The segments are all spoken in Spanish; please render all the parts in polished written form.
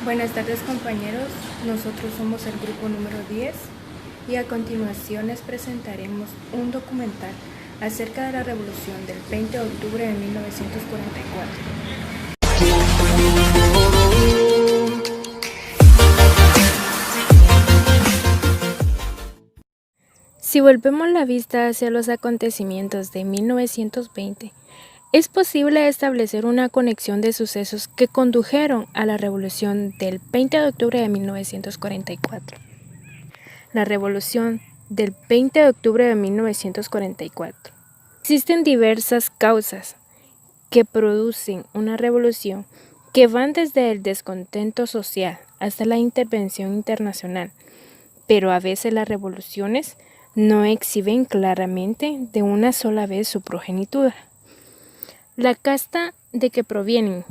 Buenas tardes compañeros, nosotros somos el grupo número 10 y a continuación les presentaremos un documental acerca de la revolución del 20 de octubre de 1944. Si volvemos la vista hacia los acontecimientos de 1920, es posible establecer una conexión de sucesos que condujeron a la revolución del 20 de octubre de 1944. La revolución del 20 de octubre de 1944. Existen diversas causas que producen una revolución que van desde el descontento social hasta la intervención internacional, pero a veces las revoluciones no exhiben claramente de una sola vez su progenitura. La casta de que provienen,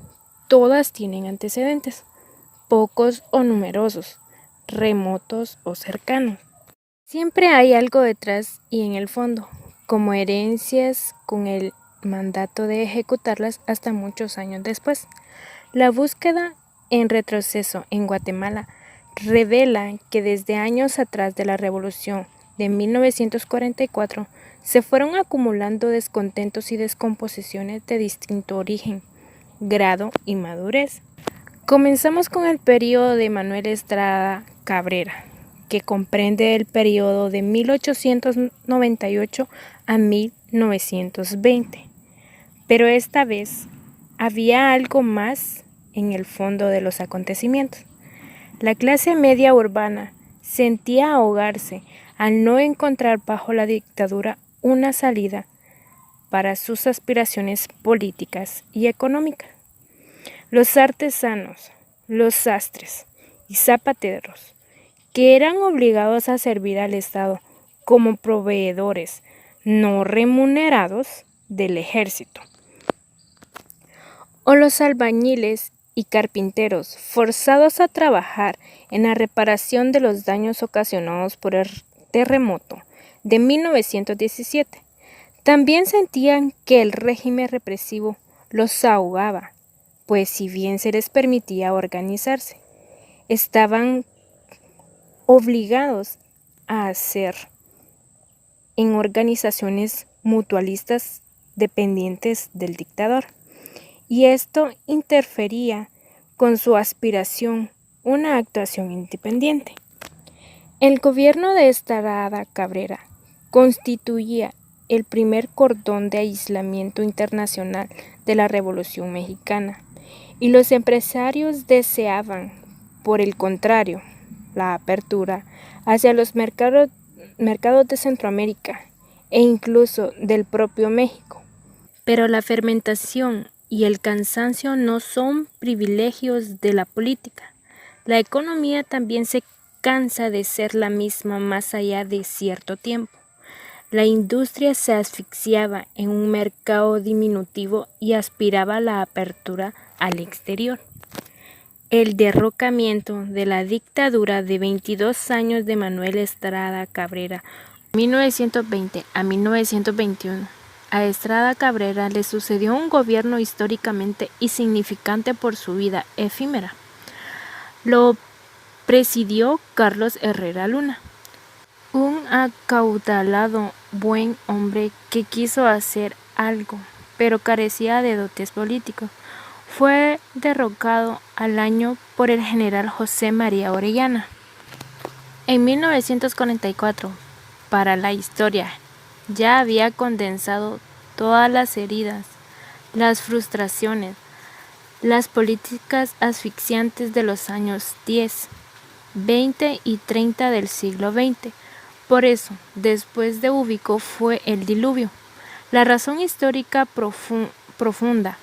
todas tienen antecedentes, pocos o numerosos, remotos o cercanos. Siempre hay algo detrás y en el fondo, como herencias con el mandato de ejecutarlas hasta muchos años después. La búsqueda en retroceso en Guatemala revela que desde años atrás de la revolución de 1944 se fueron acumulando descontentos y descomposiciones de distinto origen, grado y madurez. Comenzamos con el periodo de Manuel Estrada Cabrera, que comprende el periodo de 1898 a 1920. Pero esta vez había algo más en el fondo de los acontecimientos. La clase media urbana sentía ahogarse al no encontrar bajo la dictadura una salida para sus aspiraciones políticas y económicas. Los artesanos, los sastres y zapateros, que eran obligados a servir al Estado como proveedores no remunerados del ejército, o los albañiles y carpinteros forzados a trabajar en la reparación de los daños ocasionados por el terremoto de 1917. También sentían que el régimen represivo los ahogaba, pues si bien se les permitía organizarse, estaban obligados a hacer en organizaciones mutualistas dependientes del dictador, y esto interfería con su aspiración a una actuación independiente. El gobierno de Estrada Cabrera constituía el primer cordón de aislamiento internacional de la Revolución Mexicana, y los empresarios deseaban, por el contrario, la apertura hacia los mercados de Centroamérica e incluso del propio México. Pero la fermentación y el cansancio no son privilegios de la política. La economía también se cansa de ser la misma más allá de cierto tiempo. La industria se asfixiaba en un mercado diminutivo y aspiraba a la apertura al exterior. El derrocamiento de la dictadura de 22 años de Manuel Estrada Cabrera, 1920 a 1921. A Estrada Cabrera le sucedió un gobierno históricamente insignificante por su vida efímera. Lo presidió Carlos Herrera Luna, un acaudalado buen hombre que quiso hacer algo, pero carecía de dotes políticos. Fue derrocado al año por el general José María Orellana. En 1944, para la historia, ya había condensado todas las heridas, las frustraciones, las políticas asfixiantes de los años 10, 20 y 30 del siglo XX. Por eso, después de Ubico fue el diluvio. La razón histórica profunda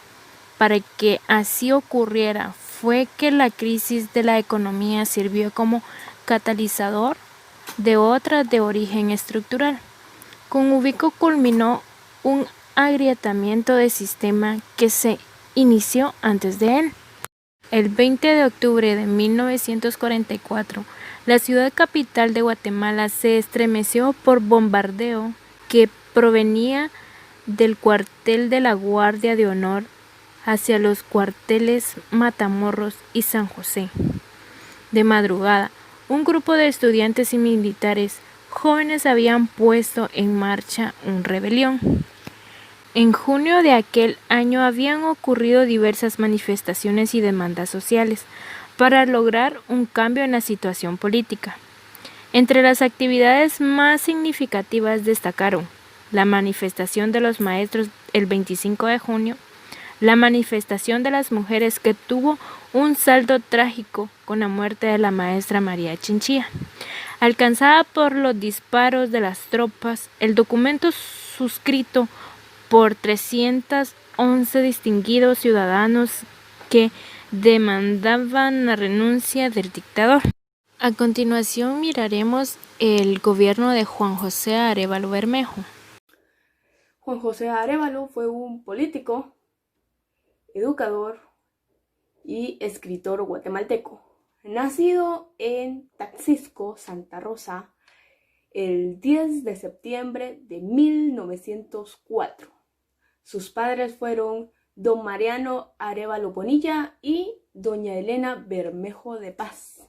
para que así ocurriera fue que la crisis de la economía sirvió como catalizador de otra de origen estructural. Con Ubico culminó un agrietamiento de sistema que se inició antes de él. El 20 de octubre de 1944, la ciudad capital de Guatemala se estremeció por bombardeo que provenía del cuartel de la Guardia de Honor hacia los cuarteles Matamoros y San José. De madrugada, un grupo de estudiantes y militares jóvenes habían puesto en marcha una rebelión. En junio de aquel año habían ocurrido diversas manifestaciones y demandas sociales para lograr un cambio en la situación política. Entre las actividades más significativas destacaron la manifestación de los maestros el 25 de junio, la manifestación de las mujeres que tuvo un saldo trágico con la muerte de la maestra María Chinchilla. Alcanzada por los disparos de las tropas, el documento suscrito por 311 distinguidos ciudadanos que demandaban la renuncia del dictador. A continuación miraremos el gobierno de Juan José Arévalo Bermejo. Juan José Arévalo fue un político, educador y escritor guatemalteco, nacido en Taxisco, Santa Rosa, el 10 de septiembre de 1904. Sus padres fueron don Mariano Arévalo Bonilla y doña Elena Bermejo de Paz.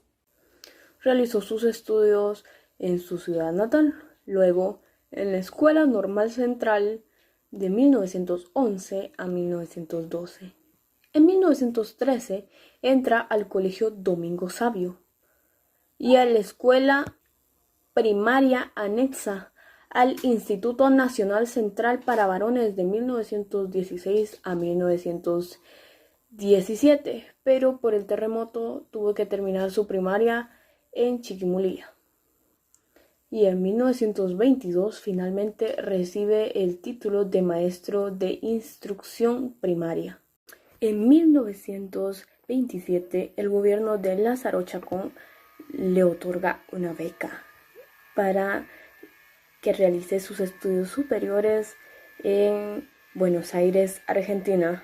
Realizó sus estudios en su ciudad natal, luego en la Escuela Normal Central de 1911 a 1912. En 1913 entra al Colegio Domingo Sabio y a la Escuela Primaria anexa al Instituto Nacional Central para Varones de 1916 a 1917, pero por el terremoto tuvo que terminar su primaria en Chiquimulía. Y en 1922 finalmente recibe el título de maestro de instrucción primaria. En 1927 el gobierno de Lázaro Chacón le otorga una beca para que realice sus estudios superiores en Buenos Aires, Argentina,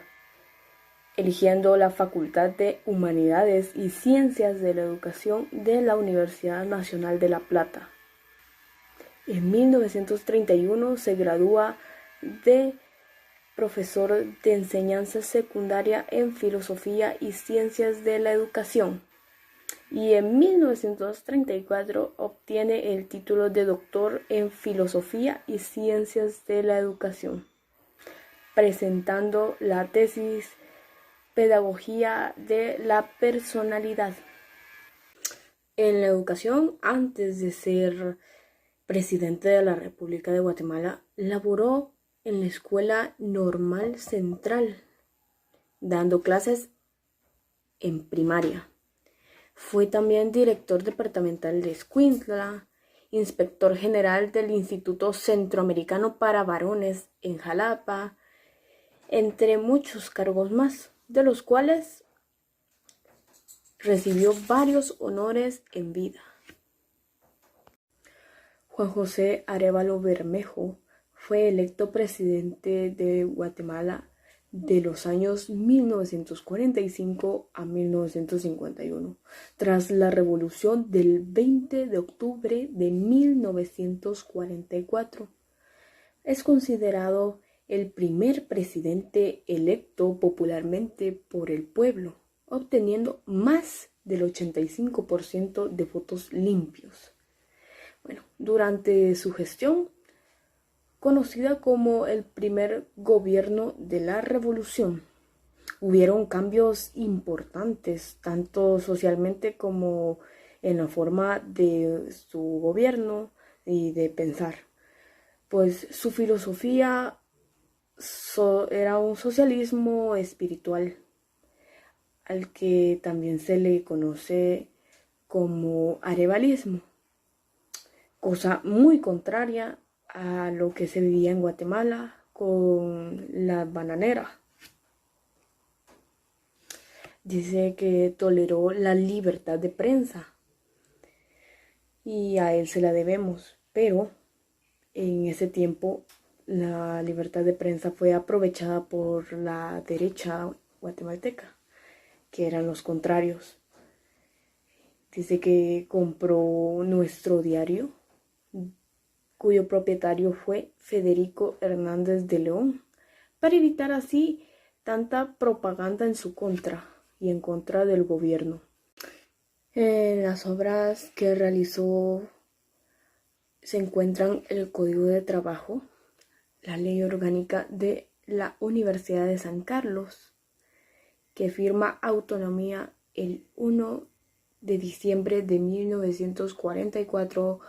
eligiendo la Facultad de Humanidades y Ciencias de la Educación de la Universidad Nacional de La Plata. En 1931 se gradúa de profesor de enseñanza secundaria en Filosofía y Ciencias de la Educación. Y en 1934 obtiene el título de doctor en Filosofía y Ciencias de la Educación, presentando la tesis Pedagogía de la Personalidad. En la educación, antes de ser presidente de la República de Guatemala, laboró en la Escuela Normal Central, dando clases en primaria. Fue también director departamental de Escuintla, inspector general del Instituto Centroamericano para Varones en Jalapa, entre muchos cargos más, de los cuales recibió varios honores en vida. Juan José Arévalo Bermejo fue electo presidente de Guatemala de los años 1945 a 1951, tras la revolución del 20 de octubre de 1944. Es considerado el primer presidente electo popularmente por el pueblo, obteniendo más del 85% de votos limpios. Durante su gestión, conocida como el primer gobierno de la revolución, hubieron cambios importantes, tanto socialmente como en la forma de su gobierno y de pensar. Pues su filosofía era un socialismo espiritual, al que también se le conoce como arevalismo, cosa muy contraria a lo que se vivía en Guatemala con la bananera. Dice que toleró la libertad de prensa y a él se la debemos, pero en ese tiempo la libertad de prensa fue aprovechada por la derecha guatemalteca, que eran los contrarios. Dice que compró Nuestro Diario, cuyo propietario fue Federico Hernández de León, para evitar así tanta propaganda en su contra y en contra del gobierno. En las obras que realizó se encuentran el Código de Trabajo, la Ley Orgánica de la Universidad de San Carlos, que firma autonomía el 1 de diciembre de 1944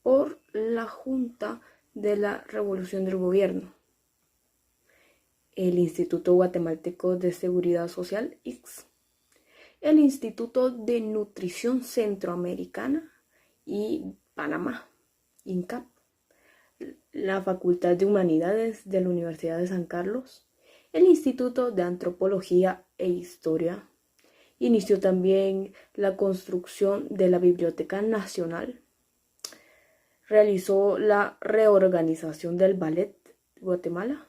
por la Junta de la Revolución del Gobierno. El Instituto Guatemalteco de Seguridad Social, IGS, el Instituto de Nutrición Centroamericana y Panamá, INCAP, la Facultad de Humanidades de la Universidad de San Carlos, el Instituto de Antropología e Historia. Inició también la construcción de la Biblioteca Nacional. Realizó la reorganización del Ballet de Guatemala,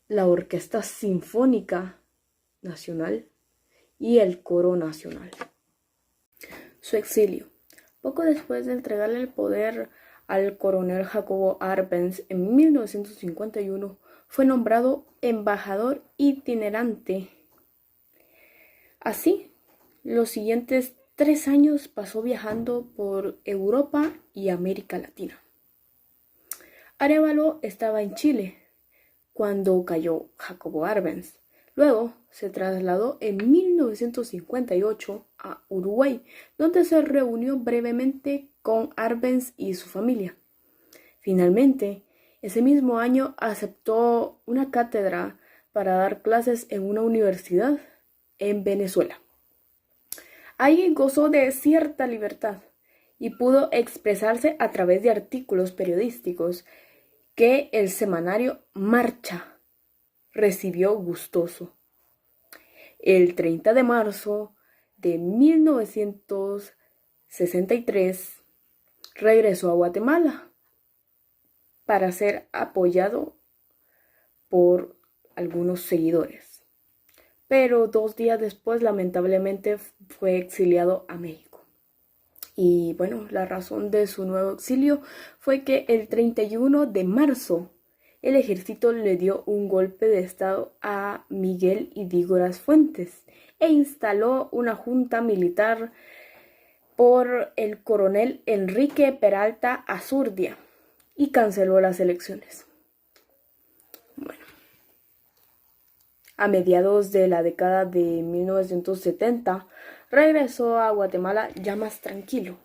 la Orquesta Sinfónica Nacional y el Coro Nacional. Su exilio. Poco después de entregarle el poder al coronel Jacobo Arbenz en 1951, fue nombrado embajador itinerante. Así, los siguientes 3 años pasó viajando por Europa y América Latina. Arévalo estaba en Chile cuando cayó Jacobo Arbenz. Luego se trasladó en 1958 a Uruguay, donde se reunió brevemente con Arbenz y su familia. Finalmente, ese mismo año aceptó una cátedra para dar clases en una universidad en Venezuela. Ahí gozó de cierta libertad y pudo expresarse a través de artículos periodísticos que el semanario Marcha recibió gustoso. El 30 de marzo de 1963 regresó a Guatemala para ser apoyado por algunos seguidores. Pero 2 días después, lamentablemente, fue exiliado a México. Y bueno, la razón de su nuevo exilio fue que el 31 de marzo el ejército le dio un golpe de estado a Miguel Ydígoras Fuentes e instaló una junta militar por el coronel Enrique Peralta Azurdia y canceló las elecciones. Bueno, a mediados de la década de 1970 regresó a Guatemala ya más tranquilo.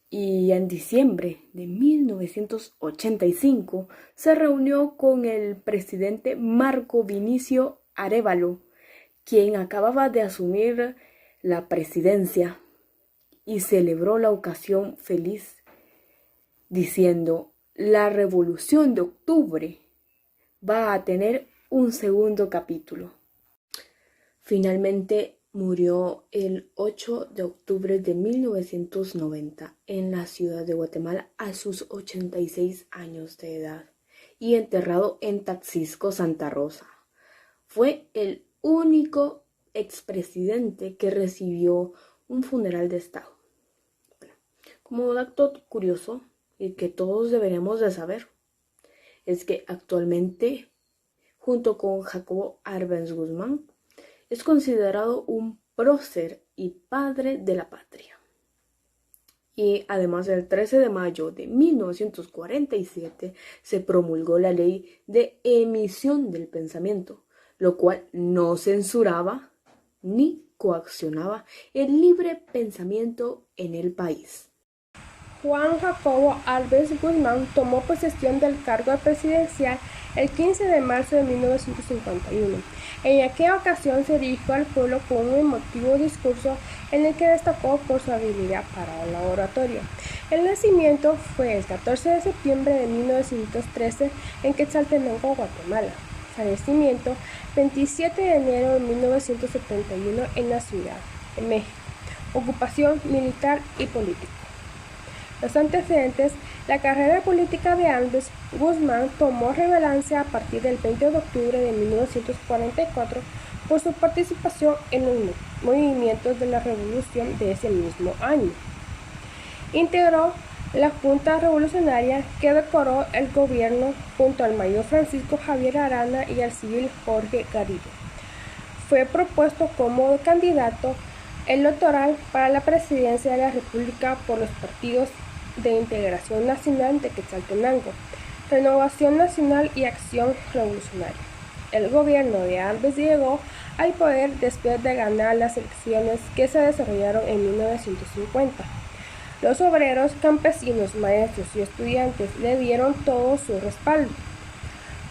Y en diciembre de 1985 se reunió con el presidente Marco Vinicio Arévalo, quien acababa de asumir la presidencia, y celebró la ocasión feliz, diciendo: la Revolución de Octubre va a tener un segundo capítulo. Finalmente murió el 8 de octubre de 1990 en la ciudad de Guatemala a sus 86 años de edad y enterrado en Taxisco, Santa Rosa. Fue el único expresidente que recibió un funeral de Estado. Bueno, como dato curioso y que todos deberíamos de saber, es que actualmente, junto con Jacobo Arbenz Guzmán, es considerado un prócer y padre de la patria. Y además, el 13 de mayo de 1947 se promulgó la Ley de Emisión del Pensamiento, lo cual no censuraba ni coaccionaba el libre pensamiento en el país. Juan Jacobo Arbenz Guzmán tomó posesión del cargo presidencial el 15 de marzo de 1951. En aquella ocasión se dirigió al pueblo con un emotivo discurso en el que destacó por su habilidad para la oratoria. El nacimiento fue el 14 de septiembre de 1913 en Quetzaltenango, Guatemala. Fallecimiento 27 de enero de 1971 en la Ciudad de México. Ocupación militar y política. Los antecedentes: la carrera política de Arbenz Guzmán tomó relevancia a partir del 20 de octubre de 1944 por su participación en los movimientos de la revolución de ese mismo año. Integró la Junta Revolucionaria que decoró el gobierno junto al mayor Francisco Javier Arana y al civil Jorge Garrido. Fue propuesto como candidato electoral para la presidencia de la República por los partidos de Integración Nacional de Quetzaltenango, Renovación Nacional y Acción Revolucionaria. El gobierno de Arbenz llegó al poder después de ganar las elecciones que se desarrollaron en 1950. Los obreros, campesinos, maestros y estudiantes le dieron todo su respaldo.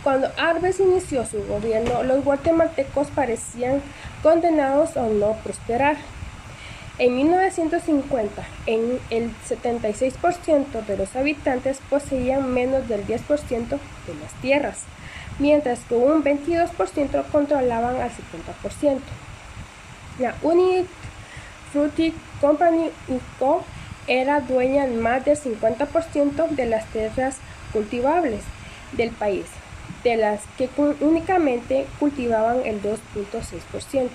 Cuando Arbenz inició su gobierno, los guatemaltecos parecían condenados a no prosperar. En 1950, el 76% de los habitantes poseían menos del 10% de las tierras, mientras que un 22% controlaban al 70%. La United Fruit Company Co. era dueña en más del 50% de las tierras cultivables del país, de las que únicamente cultivaban el 2.6%,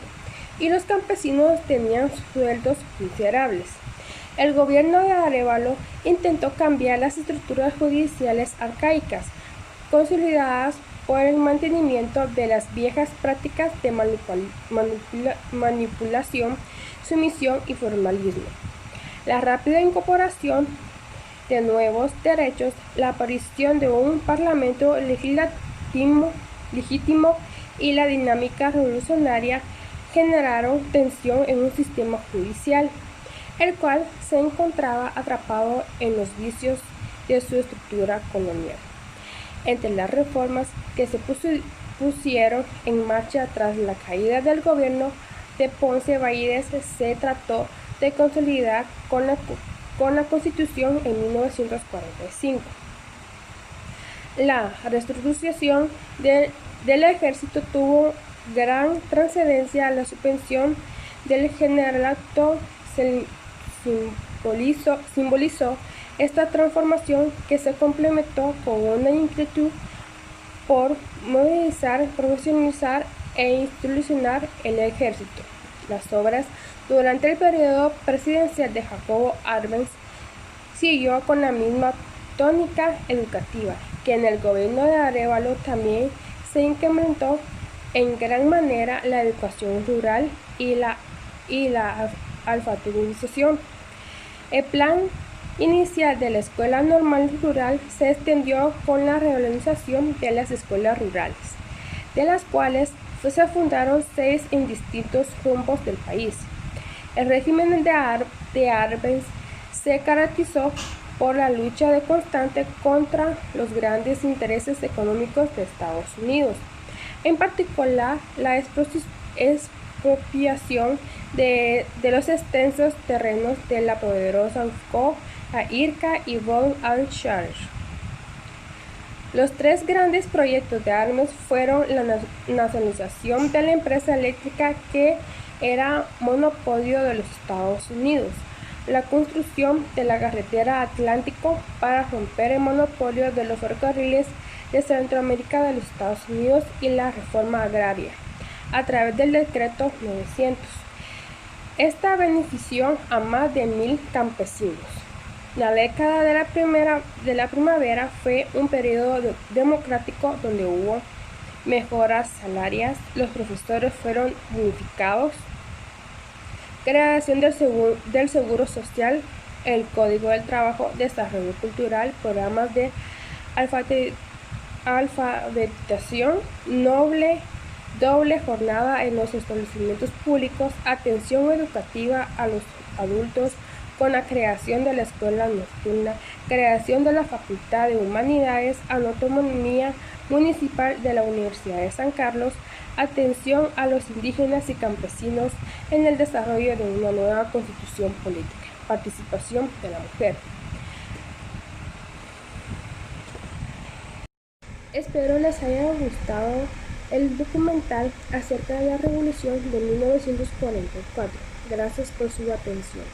y los campesinos tenían sueldos miserables. El gobierno de Arévalo intentó cambiar las estructuras judiciales arcaicas, consolidadas por el mantenimiento de las viejas prácticas de manipulación, sumisión y formalismo. La rápida incorporación de nuevos derechos, la aparición de un parlamento legítimo y la dinámica revolucionaria generaron tensión en un sistema judicial, el cual se encontraba atrapado en los vicios de su estructura colonial. Entre las reformas que se pusieron en marcha tras la caída del gobierno de Ponce Valles se trató de consolidar con la Constitución en 1945. La reestructuración del ejército tuvo gran trascendencia a la suspensión del generalato. Simbolizó esta transformación que se complementó con una inquietud por modernizar, profesionalizar e institucionalizar el ejército. Las obras durante el periodo presidencial de Jacobo Arbenz siguió con la misma tónica educativa que en el gobierno de Arévalo. También se incrementó en gran manera la educación rural y la alfabetización. El plan inicial de la Escuela Normal Rural se extendió con la reorganización de las escuelas rurales, de las cuales se fundaron 6 en distintos rumbos del país. El régimen de Arbenz se caracterizó por la lucha constante contra los grandes intereses económicos de Estados Unidos, en particular la expropiación de los extensos terrenos de la poderosa UFCO, la IRCA y Bond and Charge. Los 3 grandes proyectos de Arbenz fueron la nacionalización de la empresa eléctrica, que era monopolio de los Estados Unidos, la construcción de la carretera Atlántico para romper el monopolio de los ferrocarriles de Centroamérica de los Estados Unidos, y la reforma agraria a través del decreto 900. Esta benefició a más de 1000 campesinos. La década de la primavera fue un periodo democrático donde hubo mejoras salariales, los profesores fueron bonificados, creación del seguro social, el código del trabajo, desarrollo cultural, programas de alfabetización, doble jornada en los establecimientos públicos, atención educativa a los adultos con la creación de la escuela nocturna, creación de la Facultad de Humanidades, autonomía municipal de la Universidad de San Carlos, atención a los indígenas y campesinos en el desarrollo de una nueva constitución política, participación de la mujer. Espero les haya gustado el documental acerca de la Revolución de 1944. Gracias por su atención.